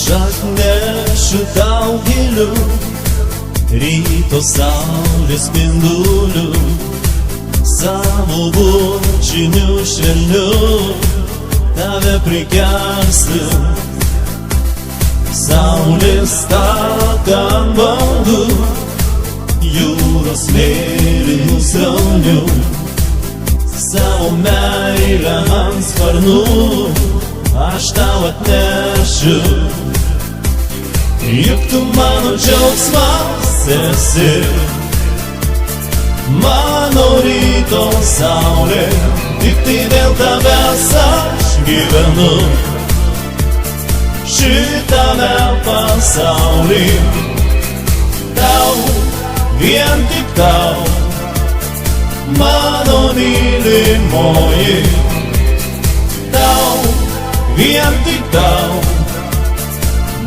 Šakneš tau giliu, ryto saulės spinduliu, savo bučiniu švelniu tave prikelsiu. Saulės taką ant bangų, jūros mėlynų sraunių, savo meilę ant sparnų aš tau atnešiu. Juk tu mano džiaugsmas esi, mano ryto saulė, tik tai dėl tavęs aš gyvenu. Šitame pasauly tau, vien tik tau, mano mylimoji, tau, vien tik tau,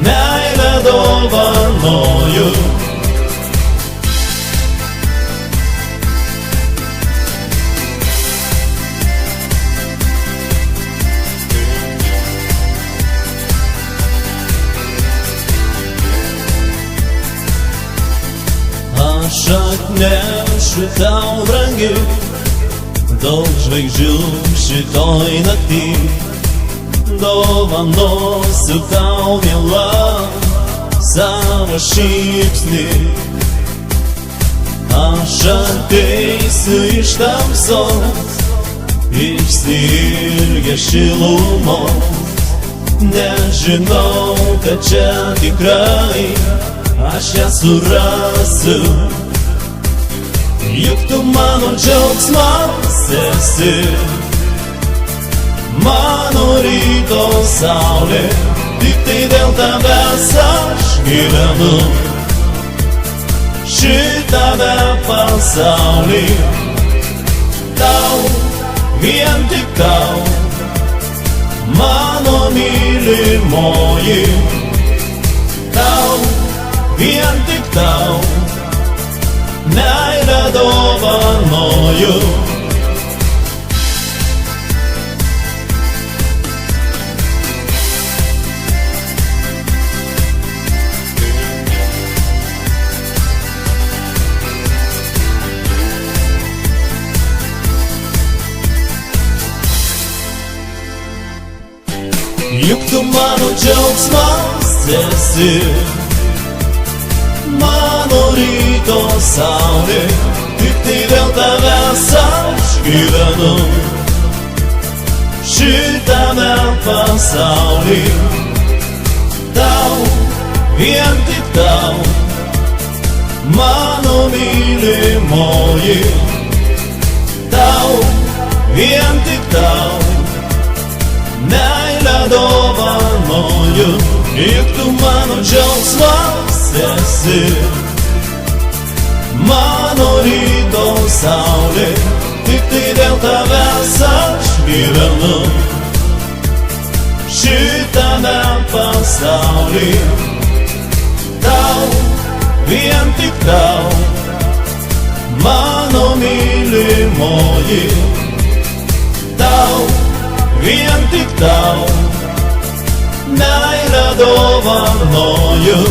meilę dovanoju. Aš atnešiu tau brangi, daug žvaigždžių šitoj nakty, dovanosiu tau miela savo šypsnį. Aš ateisiu iš tamsos, išsiilgę šilumos, nežinau, kad čia tikrai aš ją surasiu. Juk tu mano džiaugsmas esi, mano ryto saulė, tik tai dėl tavęs aš gyvenu. Šitame pasauly tau, vien tik tau, mano mylimoji, tau, vien tik tau, meilę dovanoju. Juk tu mano džiaugsmas esi, mano ryto saulė, tik tai dėl tavęs aš gyvenu. Šitame pasauly tau, vien tik tau, mano mylimoji, tau, vien tik tau, meilę dovanoju. Juk tu mano džiaugsmas esi, mano ryto saulė, tik tai dėl tavęs aš gyvenu. Šitame pasauly tau, vien tik tau, mano mylimoji, tau, vien tik tau, meilę dovanoju.